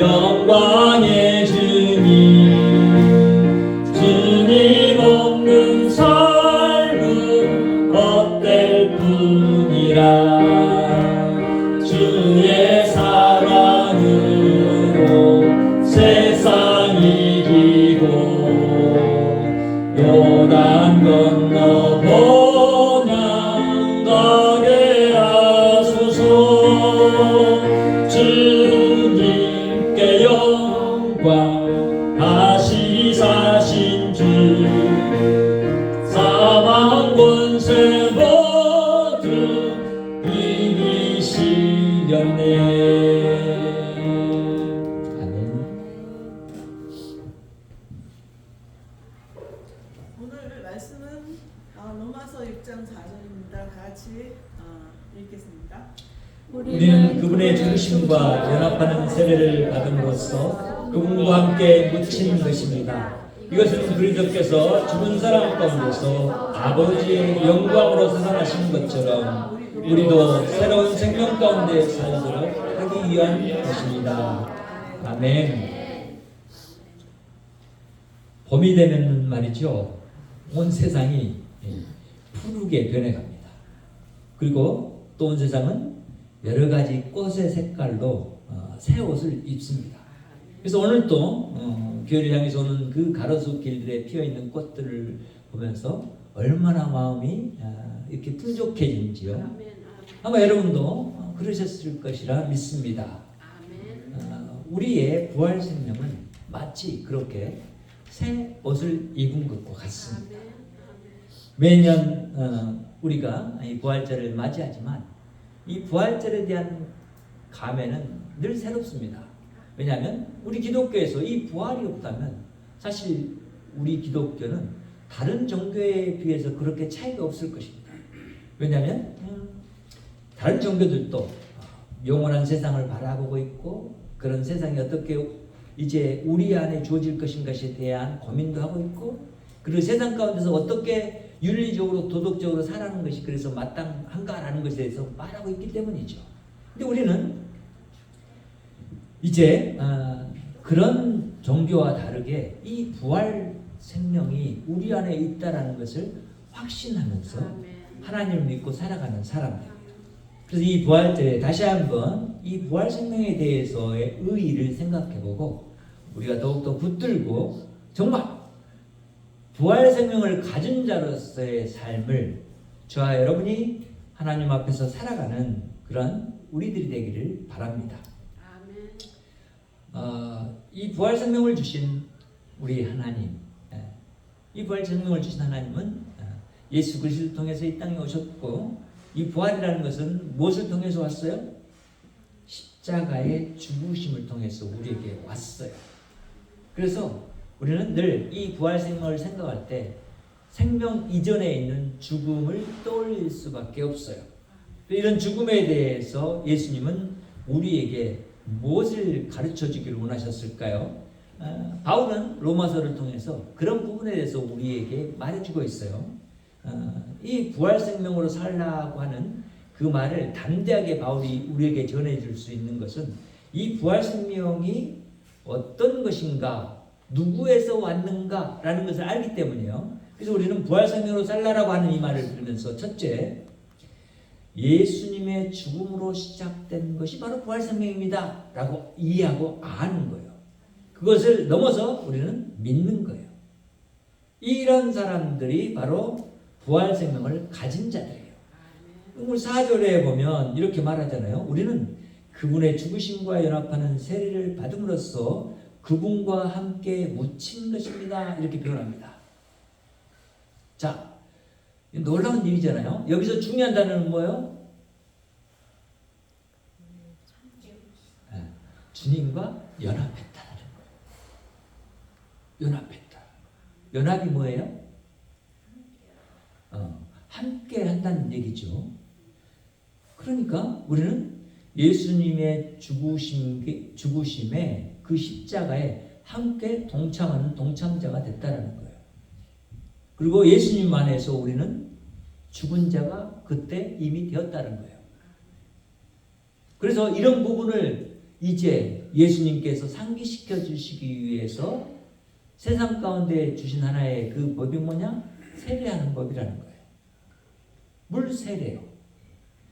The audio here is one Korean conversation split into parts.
영광의 주님, 주님 없는 삶은 헛될 뿐이라. 주의 사랑으로 세상 이기고 요단 건너 본향 가게 하소서. 주님께 영광, 다시 사신 주, 사망 권세 모두 이기시렸네. 오늘 말씀은 로마서 6장 4절입니다. 다 같이 읽겠습니다. 우리는 그분의 중심과 연합하는 세례를 받음으로써 그분과 함께 묻힌 것입니다. 이것은 그리스도께서 죽은 사람 가운데서 아버지의 영광으로 살아나신 것처럼 우리도 새로운 생명 가운데 살도록 하기 위한 것입니다. 아멘. 봄이 되면 말이죠, 온 세상이 푸르게 변해갑니다. 그리고 또 온 세상은 여러 가지 꽃의 색깔로 새 옷을 입습니다. 그래서 오늘 또 교회를 향해서 오는 그 가로수 길들에 피어있는 꽃들을 보면서 얼마나 마음이 이렇게 풍족해지는지요. 아마 여러분도 그러셨을 것이라 믿습니다. 우리의 부활 생명은 마치 그렇게 새 옷을 입은 것과 같습니다. 매년 우리가 이 부활절을 맞이하지만 이 부활절에 대한 감회는 늘 새롭습니다. 왜냐하면 우리 기독교에서 이 부활이 없다면 사실 우리 기독교는 다른 종교에 비해서 그렇게 차이가 없을 것입니다. 왜냐하면 다른 종교들도 영원한 세상을 바라보고 있고, 그런 세상이 어떻게 이제 우리 안에 주어질 것인가에 대한 고민도 하고 있고, 그리고 세상 가운데서 어떻게 윤리적으로 도덕적으로 살아가는 것이 그래서 마땅한가라는 것에 대해서 말하고 있기 때문이죠. 근데 우리는 이제 그런 종교와 다르게 이 부활 생명이 우리 안에 있다라는 것을 확신하면서 하나님을 믿고 살아가는 사람들이에요. 그래서 이 부활절에 다시 한번 이 부활 생명에 대해서의 의의를 생각해보고 우리가 더욱더 붙들고 정말 부활 생명을 가진 자로서의 삶을 저와 여러분이 하나님 앞에서 살아가는 그런 우리들이 되기를 바랍니다. 이 부활 생명을 주신 우리 하나님, 이 부활 생명을 주신 하나님은 예수 그리스도를 통해서 이 땅에 오셨고, 이 부활이라는 것은 무엇을 통해서 왔어요? 십자가의 죽으심을 통해서 우리에게 왔어요. 그래서 우리는 늘 이 부활 생명을 생각할 때 생명 이전에 있는 죽음을 떠올릴 수밖에 없어요. 이런 죽음에 대해서 예수님은 우리에게 무엇을 가르쳐 주기를 원하셨을까요? 바울은 로마서를 통해서 그런 부분에 대해서 우리에게 말해주고 있어요. 이 부활 생명으로 살라고 하는 그 말을 담대하게 바울이 우리에게 전해줄 수 있는 것은 이 부활 생명이 어떤 것인가, 누구에서 왔는가라는 것을 알기 때문이에요. 그래서 우리는 부활 생명으로 살라라고 하는 이 말을 들으면서 첫째, 예수님의 죽음으로 시작된 것이 바로 부활 생명입니다 라고 이해하고 아는 거예요. 그것을 넘어서 우리는 믿는 거예요. 이런 사람들이 바로 부활 생명을 가진 자들이에요. 오늘 4절에 보면 이렇게 말하잖아요. 우리는 그분의 죽으심과 연합하는 세례를 받음으로써 그분과 함께 묻힌 것입니다. 이렇게 표현합니다. 자, 놀라운 일이잖아요. 여기서 중요한 단어는 뭐예요? 주님과 연합했다는 거예요. 연합했다. 연합이 뭐예요? 함께 한다는 얘기죠. 그러니까 우리는 예수님의 죽으심에 그 십자가에 함께 동참하는 동참자가 됐다라는 거예요. 그리고 예수님 안에서 우리는 죽은 자가 그때 이미 되었다는 거예요. 그래서 이런 부분을 이제 예수님께서 상기시켜 주시기 위해서 세상 가운데 주신 하나의 그 법이 뭐냐? 세례하는 법이라는 거예요. 물세례요.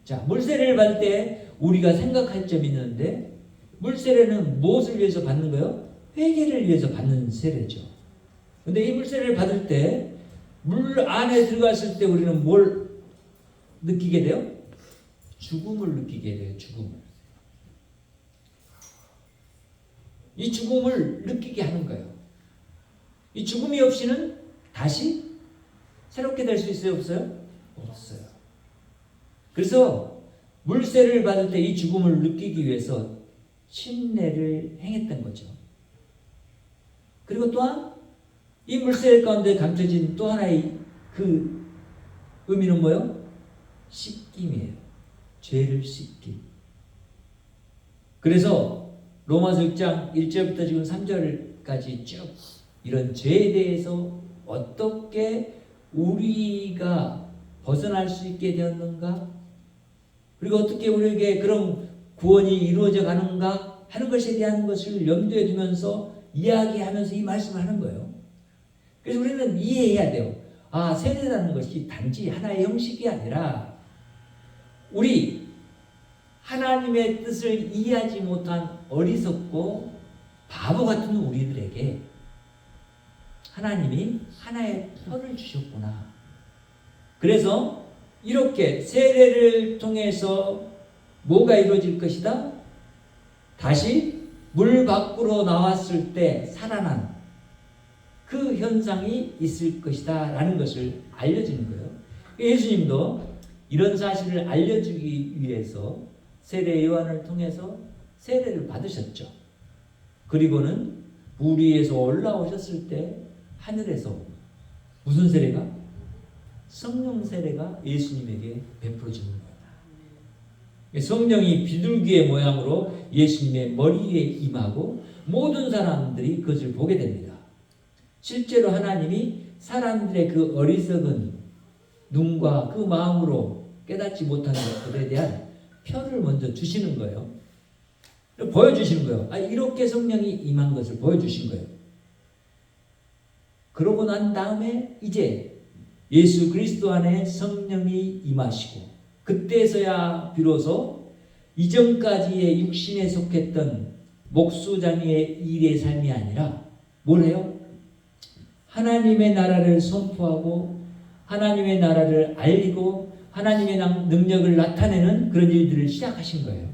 자, 물세례를 받을 때 우리가 생각할 점이 있는데, 물세례는 무엇을 위해서 받는 거예요? 회개를 위해서 받는 세례죠. 근데 이 물세례를 받을 때 물 안에 들어갔을 때 우리는 뭘 느끼게 돼요? 죽음을 느끼게 돼요. 죽음을. 이 죽음을 느끼게 하는 거예요. 이 죽음이 없이는 다시 새롭게 될 수 있어요? 없어요? 없어요. 그래서 물세례를 받을 때 이 죽음을 느끼기 위해서 침례를 행했던 거죠. 그리고 또한 이 물세례 가운데 감춰진 또 하나의 그 의미는 뭐예요? 씻김이에요. 죄를 씻김. 그래서 로마서 6장 1절부터 지금 3절까지 쭉 이런 죄에 대해서 어떻게 우리가 벗어날 수 있게 되었는가, 그리고 어떻게 우리에게 그런 구원이 이루어져 가는가 하는 것에 대한 것을 염두에 두면서 이야기하면서 이 말씀을 하는 거예요. 그래서 우리는 이해해야 돼요. 아, 세례라는 것이 단지 하나의 형식이 아니라 우리 하나님의 뜻을 이해하지 못한 어리석고 바보 같은 우리들에게 하나님이 하나의 표를 주셨구나. 그래서 이렇게 세례를 통해서 뭐가 이루어질 것이다? 다시 물 밖으로 나왔을 때 살아난 그 현상이 있을 것이다 라는 것을 알려주는 거예요. 예수님도 이런 사실을 알려주기 위해서 세례 요한을 통해서 세례를 받으셨죠. 그리고는 물 위에서 올라오셨을 때 하늘에서 무슨 세례가? 성령 세례가 예수님에게 베풀어지는 거예요. 성령이 비둘기의 모양으로 예수님의 머리에 임하고 모든 사람들이 그것을 보게 됩니다. 실제로 하나님이 사람들의 그 어리석은 눈과 그 마음으로 깨닫지 못하는 것들에 대한 표를 먼저 주시는 거예요. 보여주시는 거예요. 아, 이렇게 성령이 임한 것을 보여주신 거예요. 그러고 난 다음에 이제 예수 그리스도 안에 성령이 임하시고, 그때서야 비로소 이전까지의 육신에 속했던 목수장의 일의 삶이 아니라 뭘 해요? 하나님의 나라를 선포하고 하나님의 나라를 알리고 하나님의 능력을 나타내는 그런 일들을 시작하신 거예요.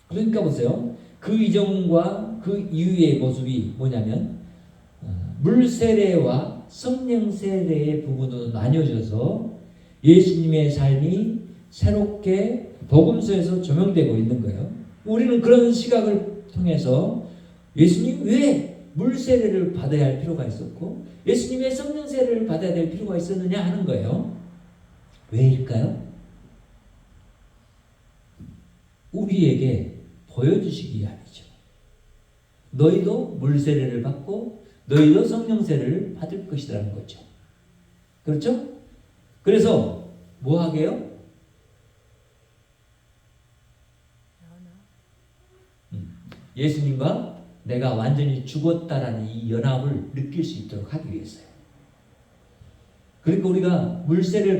그러니까 보세요. 그 이전과 그 이후의 모습이 뭐냐면 물세례와 성령세례의 부분으로 나뉘어져서 예수님의 삶이 새롭게 복음서에서 조명되고 있는 거예요. 우리는 그런 시각을 통해서 예수님 왜 물세례를 받아야 할 필요가 있었고 예수님의 성령세례를 받아야 될 필요가 있었느냐 하는 거예요. 왜일까요? 우리에게 보여주시기 위함이죠. 너희도 물세례를 받고 너희도 성령세례를 받을 것이라는 거죠. 그렇죠? 그래서 뭐 하게요? 예수님과 내가 완전히 죽었다라는 이 연합을 느낄 수 있도록 하기 위해서요. 그러니까 우리가 물세례를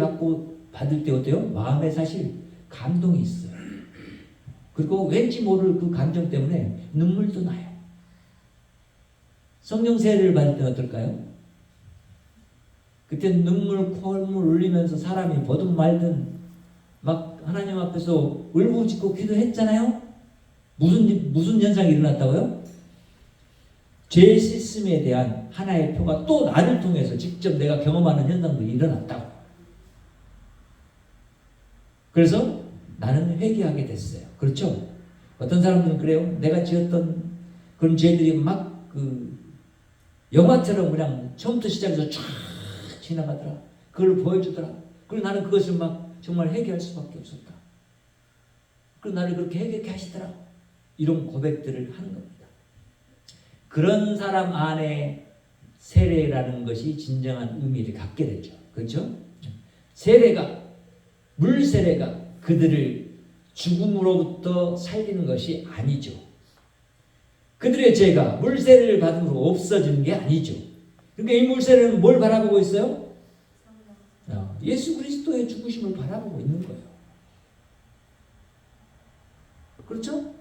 받을 때 어때요? 마음에 사실 감동이 있어요. 그리고 왠지 모를 그 감정 때문에 눈물도 나요. 성령세례를 받을 때는 어떨까요? 그때 눈물, 콧물 흘리면서 사람이 보든 말든 막 하나님 앞에서 울부짖고 기도했잖아요. 무슨 현상이 일어났다고요? 죄 씻음에 대한 하나의 표가 또 나를 통해서 직접 내가 경험하는 현상들이 일어났다고. 그래서 나는 회개하게 됐어요. 그렇죠? 어떤 사람들은 그래요. 내가 지었던 그런 죄들이 막 그 영화처럼 그냥 처음부터 시작해서 쫙 지나가더라. 그걸 보여주더라. 그리고 나는 그것을 막 정말 회개할 수밖에 없었다. 그리고 나를 그렇게 회개케 하시더라. 이런 고백들을 하는 겁니다. 그런 사람 안에 세례라는 것이 진정한 의미를 갖게 되죠. 그렇죠? 세례가, 물세례가 그들을 죽음으로부터 살리는 것이 아니죠. 그들의 죄가 물세를 받음으로 없어지는 게 아니죠. 그러니까 이 물세는 뭘 바라보고 있어요? 예수 그리스도의 죽으심을 바라보고 있는 거예요. 그렇죠?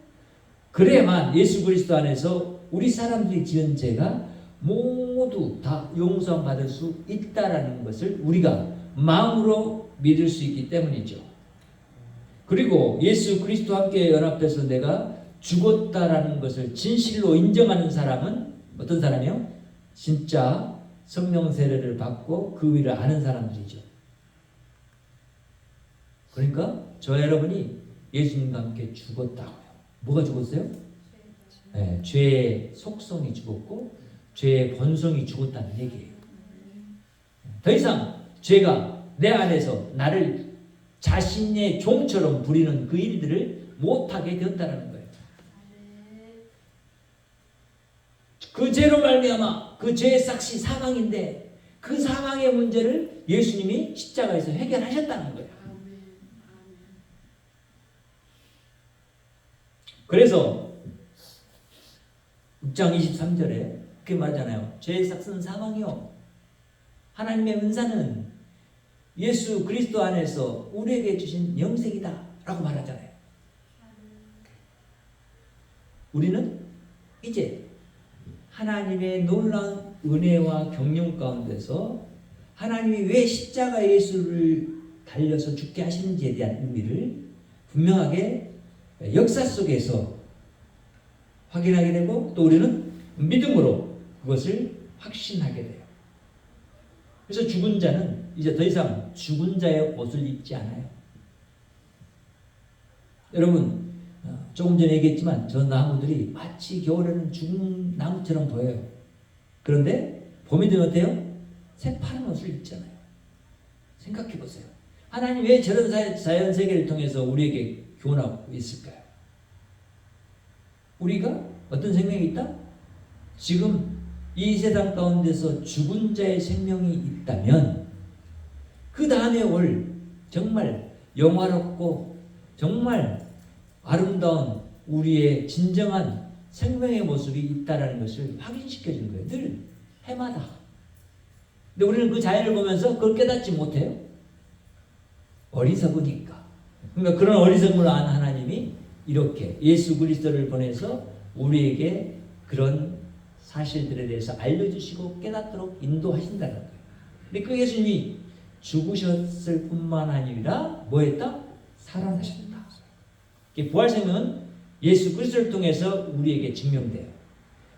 그래야만 예수 그리스도 안에서 우리 사람들이 지은 죄가 모두 다 용서 받을 수 있다라는 것을 우리가 마음으로 믿을 수 있기 때문이죠. 그리고 예수 그리스도와 함께 연합해서 내가 죽었다라는 것을 진실로 인정하는 사람은 어떤 사람이요? 진짜 성령 세례를 받고 그 위를 아는 사람들이죠. 그러니까 저 여러분이 예수님과 함께 죽었다고요. 뭐가 죽었어요? 네, 죄의 속성이 죽었고 죄의 본성이 죽었다는 얘기예요. 더 이상 죄가 내 안에서 나를 자신의 종처럼 부리는 그 일들을 못하게 되었다는 거예요. 그 죄로 말미암아 그 죄의 삭시 사망인데 그 사망의 문제를 예수님이 십자가에서 해결하셨다는 거예요. 그래서 6장 23절에 그렇게 말하잖아요. 죄의 삭스는 사망이요. 하나님의 은사는 예수 그리스도 안에서 우리에게 주신 영생이다 라고 말하잖아요. 우리는 이제 하나님의 놀라운 은혜와 경륜 가운데서 하나님이 왜 십자가 예수를 달려서 죽게 하시는지에 대한 의미를 분명하게 역사 속에서 확인하게 되고 또 우리는 믿음으로 그것을 확신하게 돼요. 그래서 죽은 자는 이제 더 이상 죽은 자의 옷을 입지 않아요. 여러분 조금 전에 얘기했지만 저 나무들이 마치 겨울에는 죽은 나무처럼 보여요. 그런데 봄이 되면 어때요? 새파란 옷을 입잖아요. 생각해 보세요. 하나님 왜 저런 자연 세계를 통해서 우리에게 교훈하고 있을까요? 우리가 어떤 생명이 있다? 지금 이 세상 가운데서 죽은 자의 생명이 있다면 그 다음에 올 정말 영화롭고 정말 아름다운 우리의 진정한 생명의 모습이 있다는 것을 확인시켜주는 거예요. 늘 해마다. 근데 우리는 그 자연을 보면서 그걸 깨닫지 못해요. 어리석으니까. 그러니까 그런 어리석음을 안 하나님이 이렇게 예수 그리스도를 보내서 우리에게 그런 사실들에 대해서 알려주시고 깨닫도록 인도하신다는 거예요. 근데 그 예수님이 죽으셨을 뿐만 아니라 뭐 했다? 살아나셨다. 부활생명은 예수 그리스도를 통해서 우리에게 증명돼요.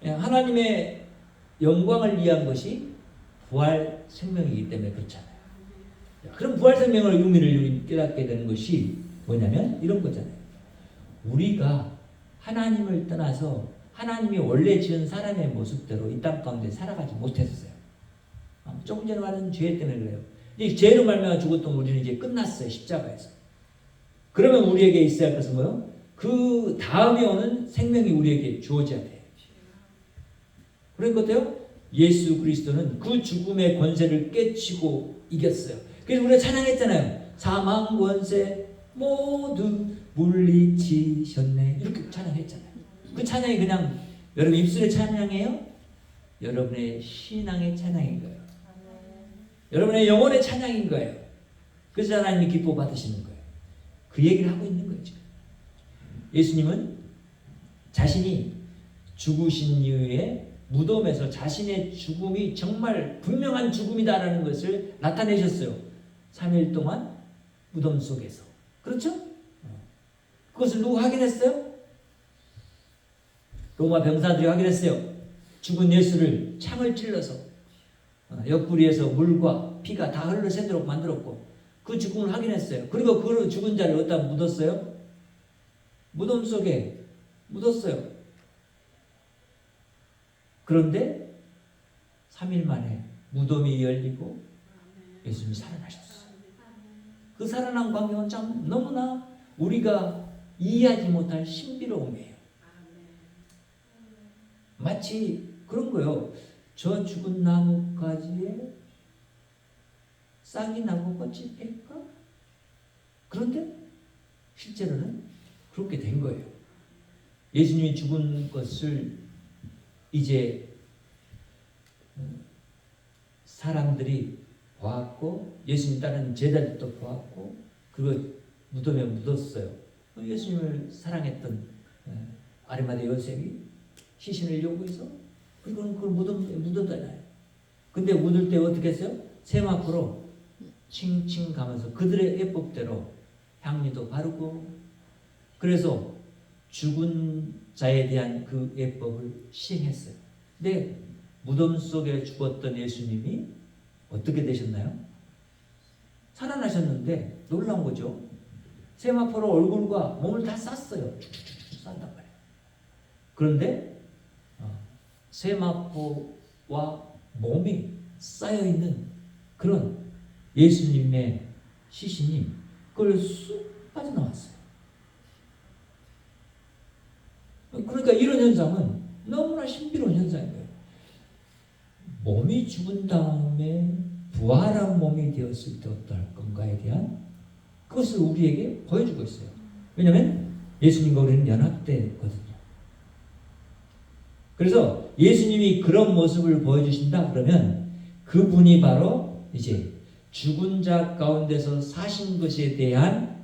하나님의 영광을 위한 것이 부활생명이기 때문에 그렇잖아요. 그럼 부활생명의 의미를 깨닫게 되는 것이 뭐냐면 이런 거잖아요. 우리가 하나님을 떠나서 하나님이 원래 지은 사람의 모습대로 이 땅 가운데 살아가지 못했어요. 조금 전에 말한 죄 때문에 그래요. 이 죄로 말미암아 죽었던 우리는 이제 끝났어요. 십자가에서. 그러면 우리에게 있어야 할 것은 뭐요? 그 다음에 오는 생명이 우리에게 주어져야 돼요. 그러니까 어때요? 예수 그리스도는 그 죽음의 권세를 깨치고 이겼어요. 그래서 우리가 찬양했잖아요. 사망 권세 모두 물리치셨네. 이렇게 찬양했잖아요. 그 찬양이 그냥 여러분 입술의 찬양이에요? 여러분의 신앙의 찬양인 거예요. 여러분의 영혼의 찬양인 거예요. 그래서 하나님이 기뻐 받으시는 거예요. 그 얘기를 하고 있는 거예요. 지금. 예수님은 자신이 죽으신 이후에 무덤에서 자신의 죽음이 정말 분명한 죽음이다라는 것을 나타내셨어요. 3일 동안 무덤 속에서. 그렇죠? 그것을 누가 확인했어요? 로마 병사들이 확인했어요. 죽은 예수를 창을 찔러서 옆구리에서 물과 피가 다 흘러새도록 만들었고 그 죽음을 확인했어요. 그리고 그 죽은 자를 어디다 묻었어요? 무덤 속에 묻었어요. 그런데 3일 만에 무덤이 열리고 예수님이 살아나셨어요. 그 살아난 광경은 참 너무나 우리가 이해하지 못할 신비로움이에요. 마치 그런 거예요. 저 죽은 나뭇가지에 싹이 나고 꽃이 필까? 그런데 실제로는 그렇게 된 거예요. 예수님이 죽은 것을 이제 사람들이 보았고 예수님 따르는 제자들도 보았고 그리고 무덤에 묻었어요. 예수님을 사랑했던 아리마대 요셉이 시신을 요구해서 그리고 그걸 무덤에 묻었잖아요. 근데 묻을 때 어떻게 했어요? 세마포로 칭칭 가면서 그들의 예법대로 향유도 바르고 그래서 죽은 자에 대한 그 예법을 시행했어요. 근데 무덤 속에 죽었던 예수님이 어떻게 되셨나요? 살아나셨는데 놀라운 거죠. 세마포로 얼굴과 몸을 다 쌌어요. 쭉쭉쭉 싼단 말이에요. 그런데 세마포와 몸이 쌓여있는 그런 예수님의 시신이 그걸 쑥 빠져나왔어요. 그러니까 이런 현상은 너무나 신비로운 현상인 거예요. 몸이 죽은 다음에 부활한 몸이 되었을 때 어떨 건가에 대한 그것을 우리에게 보여주고 있어요. 왜냐하면 예수님과 우리는 연합되거든요. 그래서 예수님이 그런 모습을 보여주신다 그러면 그분이 바로 이제 죽은 자 가운데서 사신 것에 대한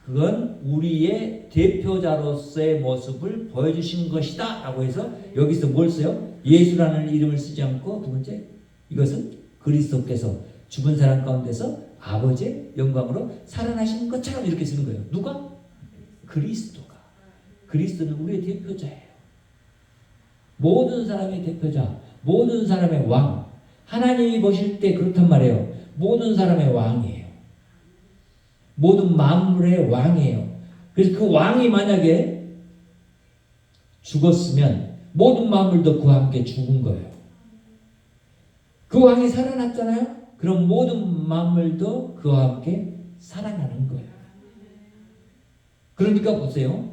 그건 우리의 대표자로서의 모습을 보여주신 것이다 라고 해서 여기서 뭘 써요? 예수라는 이름을 쓰지 않고 두 번째 이것은 그리스도께서 죽은 사람 가운데서 아버지의 영광으로 살아나신 것처럼 이렇게 쓰는 거예요. 누가? 그리스도가. 그리스도는 우리의 대표자예요. 모든 사람의 대표자, 모든 사람의 왕. 하나님이 보실 때 그렇단 말이에요. 모든 사람의 왕이에요. 모든 만물의 왕이에요. 그래서 그 왕이 만약에 죽었으면 모든 만물도 그와 함께 죽은 거예요. 그 왕이 살아났잖아요. 그럼 모든 만물도 그와 함께 살아나는 거예요. 그러니까 보세요.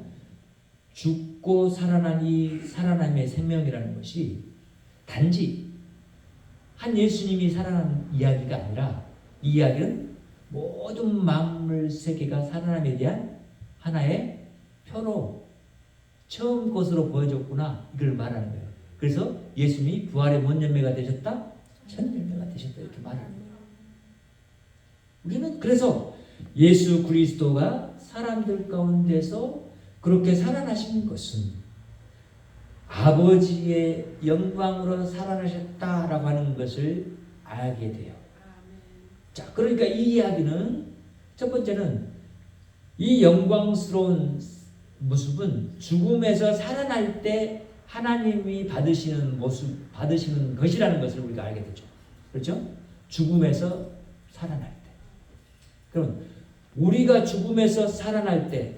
죽고 살아난 이 살아남의 생명이라는 것이 단지 한 예수님이 살아난 이야기가 아니라 이 이야기는 모든 만물 세계가 살아남에 대한 하나의 표로 처음 것으로 보여줬구나 이걸 말하는 거예요. 그래서 예수님이 부활의 뭔 열매가 되셨다? 첫 열매가 되셨다 이렇게 말하는 거예요. 우리는 그래서 예수 그리스도가 사람들 가운데서 그렇게 살아나신 것은 아버지의 영광으로 살아나셨다라고 하는 것을 알게 돼요. 자, 그러니까 이 이야기는 첫 번째는 이 영광스러운 모습은 죽음에서 살아날 때 하나님이 받으시는 모습, 받으시는 것이라는 것을 우리가 알게 되죠. 그렇죠? 죽음에서 살아날 때. 그럼 우리가 죽음에서 살아날 때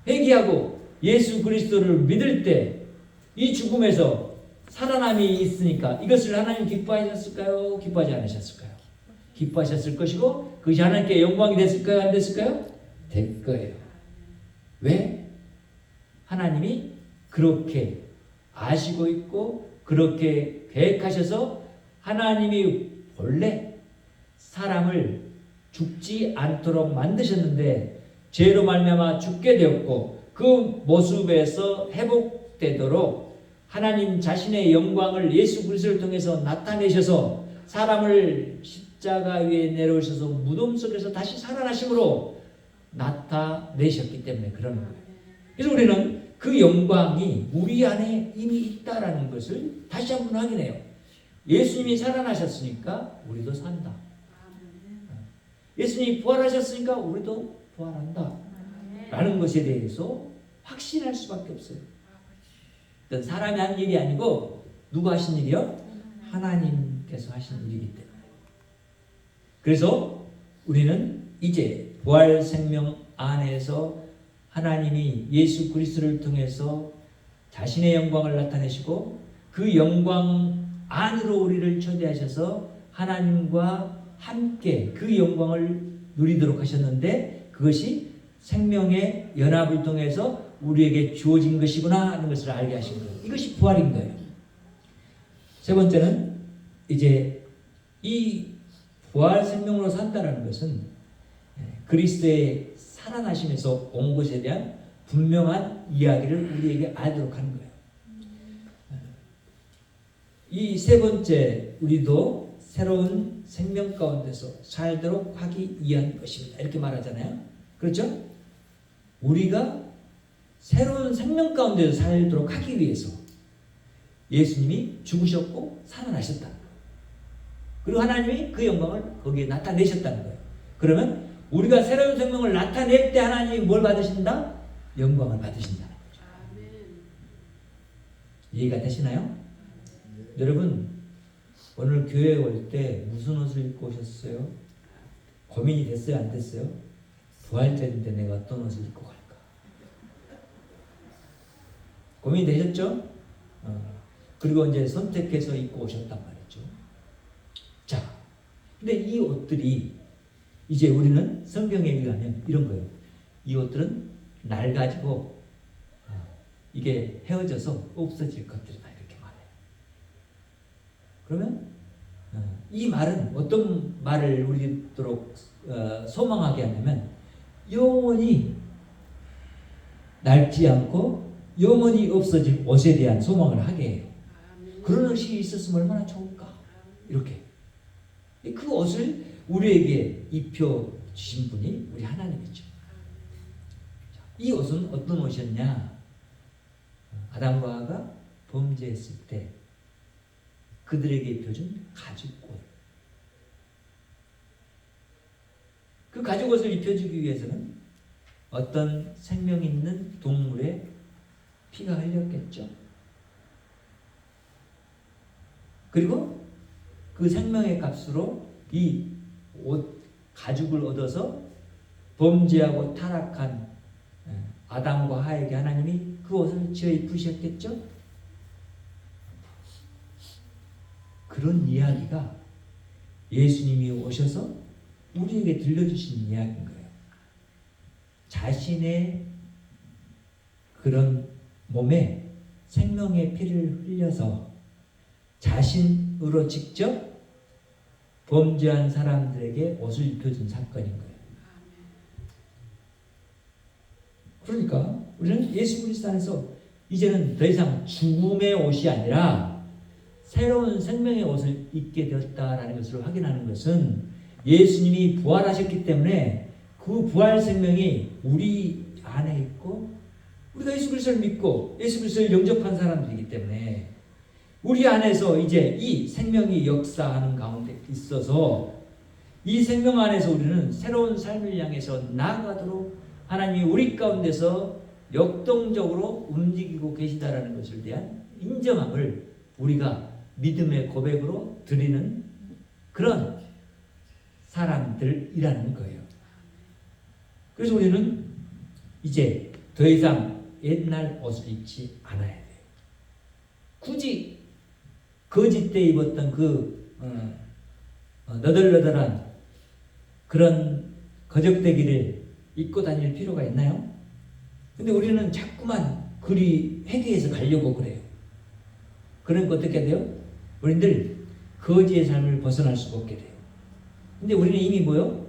회개하고 예수 그리스도를 믿을 때 이 죽음에서 살아남이 있으니까 이것을 하나님 기뻐하셨을까요? 기뻐하지 않으셨을까요? 기뻐하셨을 것이고 그것이 하나님께 영광이 됐을까요? 안 됐을까요? 될 거예요. 왜? 하나님이 그렇게 아시고 있고 그렇게 계획하셔서 하나님이 본래 사람을 죽지 않도록 만드셨는데 죄로 말미암아 죽게 되었고 그 모습에서 회복되도록 하나님 자신의 영광을 예수 그리스도를 통해서 나타내셔서 사람을 십자가 위에 내려오셔서 무덤 속에서 다시 살아나심으로 나타내셨기 때문에 그러는 거예요. 그래서 우리는 그 영광이 우리 안에 이미 있다라는 것을 다시 한번 확인해요. 예수님이 살아나셨으니까 우리도 산다. 예수님이 부활하셨으니까 우리도 부활한다. 라는 것에 대해서 확신할 수밖에 없어요. 어떤 사람이 한 일이 아니고 누가 하신 일이요? 하나님께서 하신 일이기 때문에. 그래서 우리는 이제 부활 생명 안에서 하나님이 예수 그리스도를 통해서 자신의 영광을 나타내시고 그 영광 안으로 우리를 초대하셔서 하나님과 함께 그 영광을 누리도록 하셨는데 그것이 생명의 연합을 통해서 우리에게 주어진 것이구나 하는 것을 알게 하신 거예요. 이것이 부활인 거예요. 세 번째는 이제 이 부활 생명으로 산다는 것은 그리스도의 살아나심에서 온 것에 대한 분명한 이야기를 우리에게 알도록 하는 거예요. 이 세 번째, 우리도 새로운 생명 가운데서 살도록 하기 위한 것입니다. 이렇게 말하잖아요. 그렇죠? 우리가 새로운 생명 가운데서 살도록 하기 위해서 예수님이 죽으셨고 살아나셨다. 그리고 하나님이 그 영광을 거기에 나타내셨다는 거예요. 그러면 우리가 새로운 생명을 나타낼 때 하나님이 뭘 받으신다? 영광을 받으신다는 거죠. 이해가 되시나요? 여러분, 오늘 교회에 올 때 무슨 옷을 입고 오셨어요? 고민이 됐어요? 안 됐어요? 부활절인데 내가 어떤 옷을 입고 갈까? 고민이 되셨죠? 그리고 이제 선택해서 입고 오셨단 말이죠. 자, 근데 이 옷들이 이제 우리는 성경에 의하면 이런 거예요. 이 옷들은 낡아지고 이게 헤어져서 없어질 것들이다, 이렇게 말해요. 그러면 이 말은 어떤 말을 우리도록 소망하게 하냐면 영원히 낡지 않고 영원히 없어질 옷에 대한 소망을 하게 해요. 그런 옷이 있었으면 얼마나 좋을까? 이렇게. 그 옷을 우리에게 입혀주신 분이 우리 하나님이죠. 이 옷은 어떤 옷이었냐? 아담과 하와가 범죄했을 때 그들에게 입혀준 가죽옷. 그 가죽옷을 입혀주기 위해서는 어떤 생명 있는 동물의 피가 흘렸겠죠. 그리고 그 생명의 값으로 이 옷, 가죽을 얻어서 범죄하고 타락한 아담과 하와에게 하나님이 그 옷을 지어 입으셨겠죠? 그런 이야기가 예수님이 오셔서 우리에게 들려주신 이야기인 거예요. 자신의 그런 몸에 생명의 피를 흘려서 자신으로 직접 범죄한 사람들에게 옷을 입혀준 사건인 거예요. 그러니까 우리는 예수 그리스도 안에서 이제는 더 이상 죽음의 옷이 아니라 새로운 생명의 옷을 입게 되었다라는 것을 확인하는 것은 예수님이 부활하셨기 때문에 그 부활 생명이 우리 안에 있고 우리가 예수 그리스도를 믿고 예수 그리스도를 영접한 사람들이기 때문에 우리 안에서 이제 이 생명이 역사하는 가운데 있어서 이 생명 안에서 우리는 새로운 삶을 향해서 나아가도록 하나님이 우리 가운데서 역동적으로 움직이고 계시다라는 것을 대한 인정함을 우리가 믿음의 고백으로 드리는 그런 사람들이라는 거예요. 그래서 우리는 이제 더 이상 옛날 옷을 입지 않아야 돼요. 굳이 거짓 때 입었던 그 너덜너덜한 그런 거적대기를 입고 다닐 필요가 있나요? 근데 우리는 자꾸만 그리 회개해서 가려고 그래요. 그러니까 어떻게 돼요? 우리들 거지의 삶을 벗어날 수가 없게 돼요. 근데 우리는 이미 뭐요?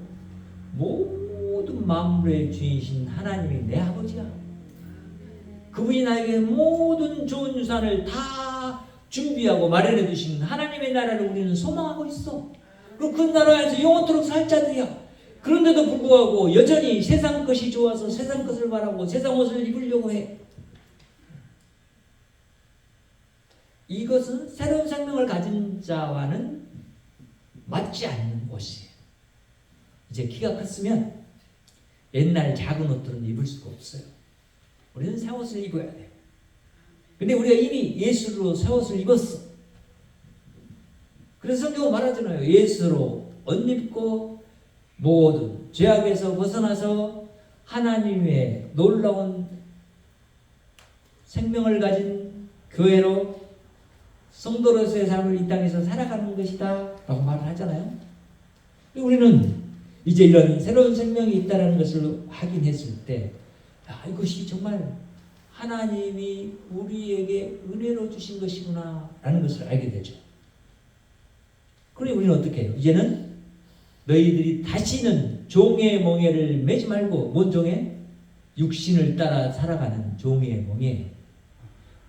모든 만물의 주인이신 하나님이 내 아버지야. 그분이 나에게 모든 좋은 유산을 다 준비하고 마련해 두신 하나님의 나라를 우리는 소망하고 있어. 그럼 그 나라에서 영원토록 살 자들이야. 그런데도 불구하고 여전히 세상 것이 좋아서 세상 것을 바라고 세상 옷을 입으려고 해. 이것은 새로운 생명을 가진 자와는 맞지 않는 옷이에요. 이제 키가 컸으면 옛날 작은 옷들은 입을 수가 없어요. 우리는 새 옷을 입어야 돼요. 근데 우리가 이미 예수로 새 옷을 입었어. 그래서 성경은 말하잖아요. 예수로 옷 입고 모든 죄악에서 벗어나서 하나님의 놀라운 생명을 가진 교회로 성도로서의 삶을 이 땅에서 살아가는 것이다 라고 말을 하잖아요. 우리는 이제 이런 새로운 생명이 있다는 것을 확인했을 때 이것이 정말 하나님이 우리에게 은혜로 주신 것이구나 라는 것을 알게 되죠. 그러니 우리는 어떻게 해요? 이제는 너희들이 다시는 종의 멍에를 매지 말고, 뭔 종에? 육신을 따라 살아가는 종의 멍에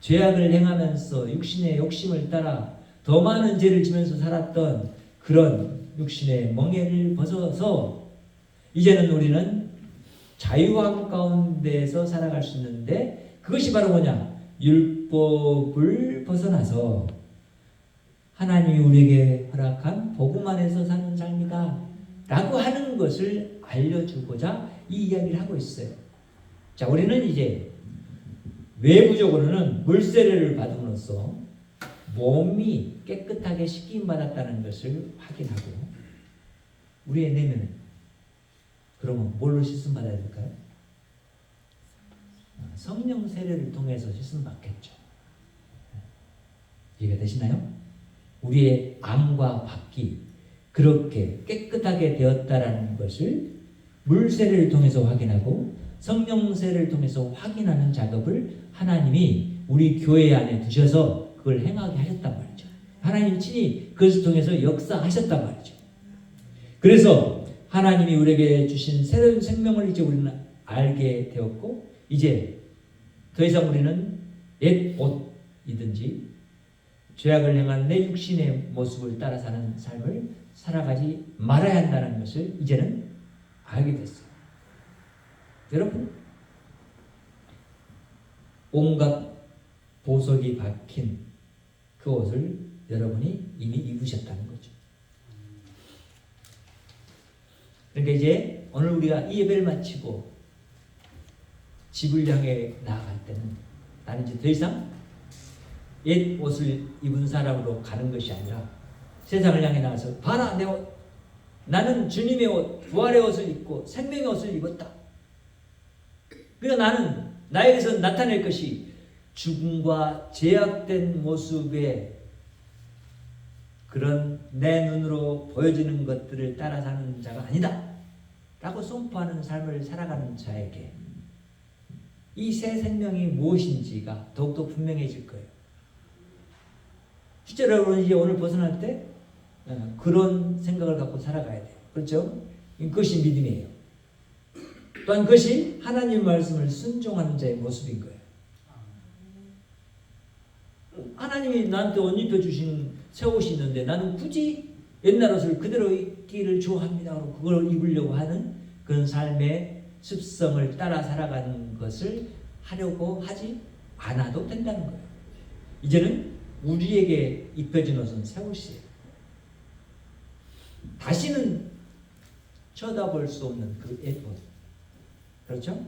죄악을 행하면서 육신의 욕심을 따라 더 많은 죄를 지면서 살았던 그런 육신의 멍에를 벗어서 이제는 우리는 자유함 가운데서 살아갈 수 있는데 그것이 바로 뭐냐? 율법을 벗어나서 하나님이 우리에게 허락한 복음 안에서 사는 삶이다 라고 하는 것을 알려주고자 이 이야기를 하고 있어요. 자, 우리는 이제 외부적으로는 물세례를 받음으로써 몸이 깨끗하게 씻김 받았다는 것을 확인하고 우리의 내면은 그러면 뭘로 씻음 받아야 될까요? 성령 세례를 통해서 씻음 받겠죠. 이해가 되시나요? 우리의 안과 밖이 그렇게 깨끗하게 되었다라는 것을 물세례를 통해서 확인하고 성령 세례를 통해서 확인하는 작업을 하나님이 우리 교회 안에 두셔서 그걸 행하게 하셨단 말이죠. 하나님 친히 그것을 통해서 역사하셨단 말이죠. 그래서 하나님이 우리에게 주신 새로운 생명을 이제 우리는 알게 되었고 이제 더 이상 우리는 옛 옷이든지 죄악을 행한 내 육신의 모습을 따라 사는 삶을 살아가지 말아야 한다는 것을 이제는 알게 됐어요. 여러분, 온갖 보석이 박힌 그 옷을 여러분이 이미 입으셨다는 거죠. 그러니까 이제 오늘 우리가 이 예배를 마치고 집을 향해 나아갈 때는 나는 이제 더 이상 옛 옷을 입은 사람으로 가는 것이 아니라 세상을 향해 나가서 봐라 내 옷, 나는 주님의 옷, 부활의 옷을 입고 생명의 옷을 입었다. 그러니까 나는 나에게서 나타낼 것이 죽음과 제약된 모습의 그런 내 눈으로 보여지는 것들을 따라 사는 자가 아니다 라고 선포하는 삶을 살아가는 자에게 이 새 생명이 무엇인지가 더욱더 분명해질 거예요. 실제로 여러분 이제 오늘 벗어날 때 그런 생각을 갖고 살아가야 돼요. 그렇죠? 그것이 믿음이에요. 또한 그것이 하나님의 말씀을 순종하는 자의 모습인 거예요. 하나님이 나한테 옷 입혀주신 새 옷이 있는데 나는 굳이 옛날 옷을 그대로 입기를 좋아합니다. 그걸 입으려고 하는 그런 삶의 습성을 따라 살아가는 것을 하려고 하지 않아도 된다는 거예요. 이제는 우리에게 입혀진 옷은 새 옷이에요. 다시는 쳐다볼 수 없는 그 옛옷. 그렇죠?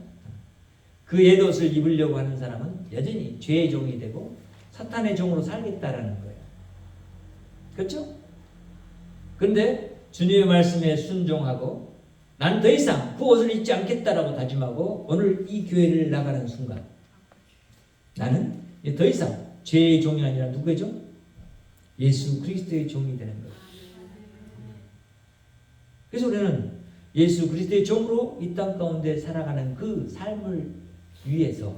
그 옛옷을 입으려고 하는 사람은 여전히 죄의 종이 되고 사탄의 종으로 살겠다라는 거예요. 그렇죠? 그런데 주님의 말씀에 순종하고 나는 더 이상 그 옷을 입지 않겠다라고 다짐하고 오늘 이 교회를 나가는 순간 나는 더 이상 죄의 종이 아니라 누구의 종? 예수 그리스도의 종이 되는 거예요. 그래서 우리는 예수 그리스도의 종으로 이 땅 가운데 살아가는 그 삶을 위해서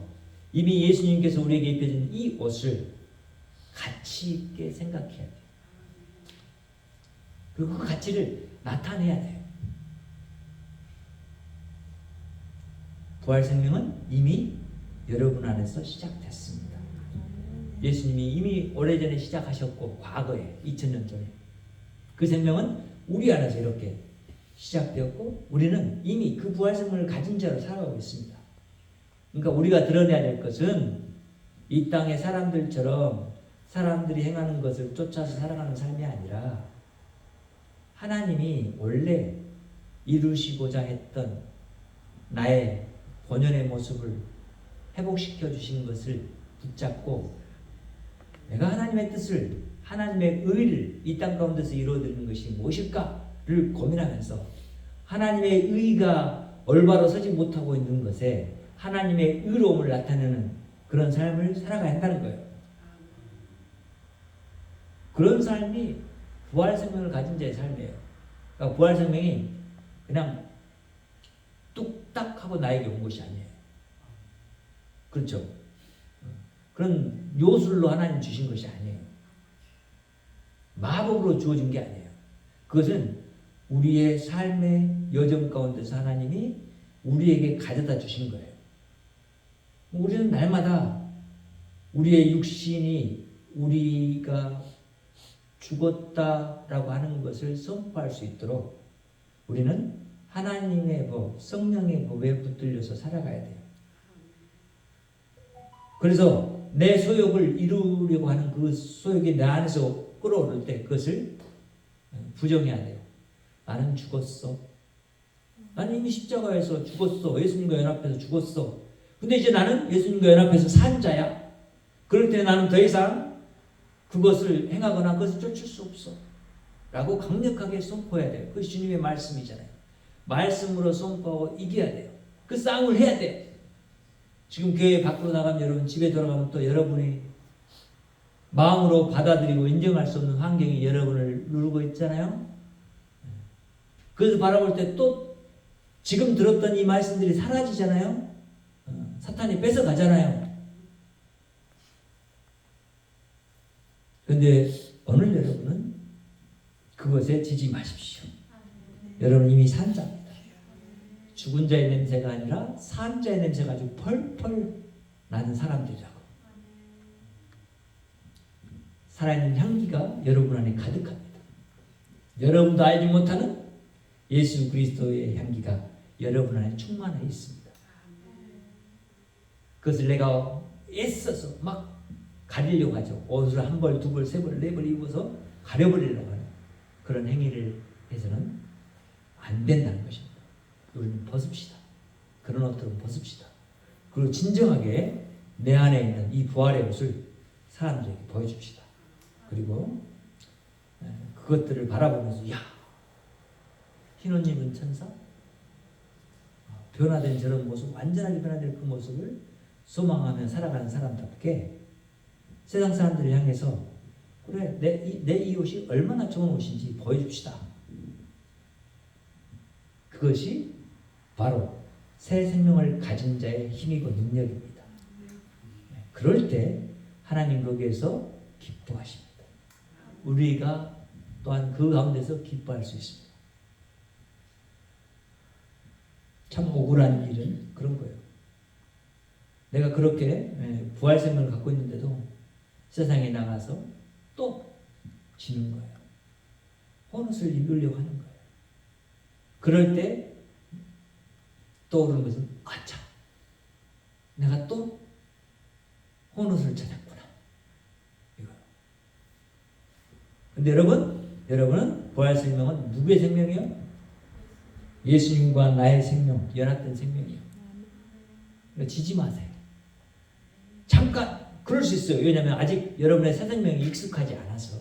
이미 예수님께서 우리에게 입혀진 이 옷을 가치 있게 생각해야 돼요. 그리고 그 가치를 나타내야 돼요. 부활 생명은 이미 여러분 안에서 시작됐습니다. 예수님이 이미 오래전에 시작하셨고 과거에 2000년 전에 그 생명은 우리 안에서 이렇게 시작되었고 우리는 이미 그 부활 생명을 가진 자로 살아가고 있습니다. 그러니까 우리가 드러내야 될 것은 이 땅의 사람들처럼 사람들이 행하는 것을 쫓아서 살아가는 삶이 아니라 하나님이 원래 이루시고자 했던 나의 본연의 모습을 회복시켜 주신 것을 붙잡고 내가 하나님의 뜻을 하나님의 의를 이 땅 가운데서 이루어드리는 것이 무엇일까를 고민하면서 하나님의 의가 올바로 서지 못하고 있는 것에 하나님의 의로움을 나타내는 그런 삶을 살아가야 한다는 거예요. 그런 삶이 부활 생명을 가진 자의 삶이에요. 그러니까 부활 생명이 그냥 뚝딱 하고 나에게 온 것이 아니에요. 그렇죠? 그런 요술로 하나님 주신 것이 아니에요. 마법으로 주어진 게 아니에요. 그것은 우리의 삶의 여정 가운데서 하나님이 우리에게 가져다 주신 거예요. 우리는 날마다 우리의 육신이 우리가 죽었다라고 하는 것을 선포할 수 있도록 우리는 하나님의 법, 성령의 법에 붙들려서 살아가야 돼요. 그래서 내 소욕을 이루려고 하는 그 소욕이 내 안에서 끌어오를 때 그것을 부정해야 돼요. 나는 죽었어. 나는 이미 십자가에서 죽었어. 예수님과 연합해서 죽었어. 근데 이제 나는 예수님과 연합해서 산 자야. 그럴 때 나는 더 이상 그것을 행하거나 그것을 쫓을 수 없어. 라고 강력하게 선포해야 돼요. 그것이 주님의 말씀이잖아요. 말씀으로 선포하고 이겨야 돼요. 그 싸움을 해야 돼요. 지금 교회 밖으로 나가면 여러분 집에 돌아가면 또 여러분이 마음으로 받아들이고 인정할 수 없는 환경이 여러분을 누르고 있잖아요. 그래서 바라볼 때 또 지금 들었던 이 말씀들이 사라지잖아요. 사탄이 뺏어가잖아요. 그런데 오늘 여러분은 그것에 지지 마십시오. 여러분 이미 산 자입니다. 죽은 자의 냄새가 아니라 산 자의 냄새가 아주 펄펄 나는 사람들이라고. 살아있는 향기가 여러분 안에 가득합니다. 여러분도 알지 못하는 예수 그리스도의 향기가 여러분 안에 충만해 있습니다. 그것을 내가 애써서 막 가리려고 하죠. 옷을 한 벌, 두 벌, 세 벌, 네 벌 입어서 가려버리려고 하는 그런 행위를 해서는 안 된다는 것입니다. 우리는 벗읍시다. 그런 옷들은 벗읍시다. 그리고 진정하게 내 안에 있는 이 부활의 옷을 사람들에게 보여줍시다. 그리고 그것들을 바라보면서 야, 흰 옷 입은 천사? 변화된 저런 모습, 완전하게 변화된 그 모습을 소망하며 살아가는 사람답게 세상 사람들을 향해서 그래, 내 이 옷이 얼마나 좋은 옷인지 보여줍시다. 그것이 바로 새 생명을 가진 자의 힘이고 능력입니다. 그럴 때 하나님 거기에서 기뻐하십니다. 우리가 또한 그 가운데서 기뻐할 수 있습니다. 참 억울한 일은 그런 거예요. 내가 그렇게 부활 생명을 갖고 있는데도 세상에 나가서 또 지는 거예요. 혼옷을 입으려고 하는 거예요. 그럴 때 떠오르는 것은 아차, 내가 또 혼옷을 찾았구나. 이거요. 근데 여러분은 부활 생명은 누구의 생명이요? 예수님과 나의 생명, 연합된 생명이에요. 지지 마세요. 잠깐 그럴 수 있어요. 왜냐하면 아직 여러분의 새 생명이 익숙하지 않아서.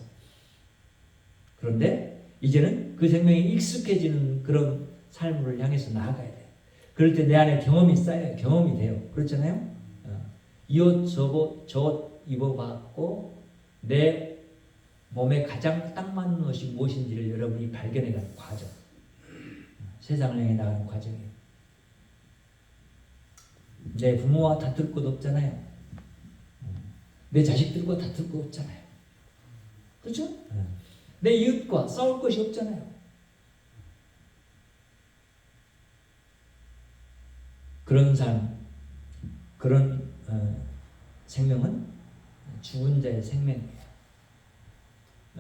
그런데 이제는 그 생명이 익숙해지는 그런 삶을 향해서 나아가야 돼요. 그럴 때 내 안에 경험이 쌓여요. 경험이 돼요. 그렇잖아요. 이 옷 저 옷 입어봤고 내 몸에 가장 딱 맞는 옷이 무엇인지를 여러분이 발견해가는 과정. 세상을 향해 나가는 과정이에요. 내 부모와 다툴 것 없잖아요. 내 자식들과 다툴 것 없잖아요. 그렇죠? 내 이웃과 싸울 것이 없잖아요. 그런 삶, 그런 생명은 죽은 자의 생명이에요.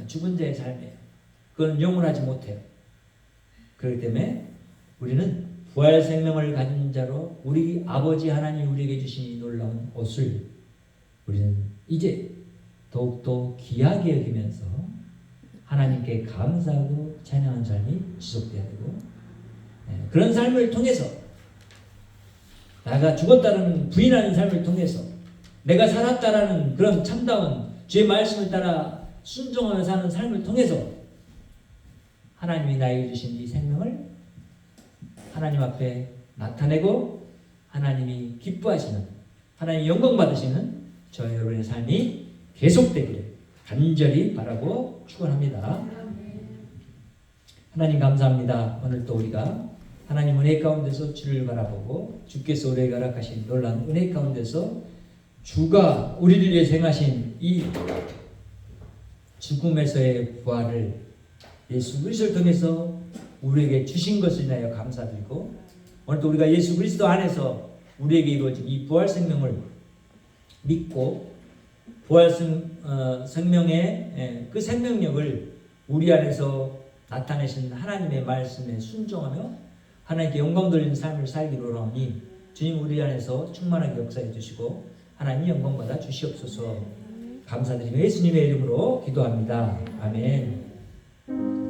죽은 자의 삶이에요. 그건 영원하지 못해요. 그렇기 때문에 우리는 부활 생명을 가진 자로 우리 아버지 하나님 우리에게 주신 이 놀라운 옷을 우리는 이제 더욱더 귀하게 여기면서 하나님께 감사하고 찬양하는 삶이 지속돼야 되고, 그런 삶을 통해서 내가 죽었다는 부인하는 삶을 통해서 내가 살았다라는 그런 참다운 주의 말씀을 따라 순종하며 사는 삶을 통해서 하나님이 나에게 주신 이 생명을 하나님 앞에 나타내고 하나님이 기뻐하시는, 하나님 영광 받으시는 저와 여러분의 삶이 계속되기를 간절히 바라고 축원합니다. 하나님 감사합니다. 오늘 또 우리가 하나님 은혜 가운데서 주를 바라보고 주께서 우리에게 허락하신 놀라운 은혜 가운데서 주가 우리를 위해 행하신 이 죽음에서의 부활을 예수 그리스도를 통해서 우리에게 주신 것을 인하여 감사드리고, 오늘도 우리가 예수 그리스도 안에서 우리에게 이루어진 이 부활 생명을 믿고 부활 생명의 그 생명력을 우리 안에서 나타내신 하나님의 말씀에 순종하며 하나님께 영광 돌리는 삶을 살기로 하니 주님 우리 안에서 충만하게 역사해 주시고 하나님 영광 받아 주시옵소서. 감사드리며 예수님의 이름으로 기도합니다. 아멘.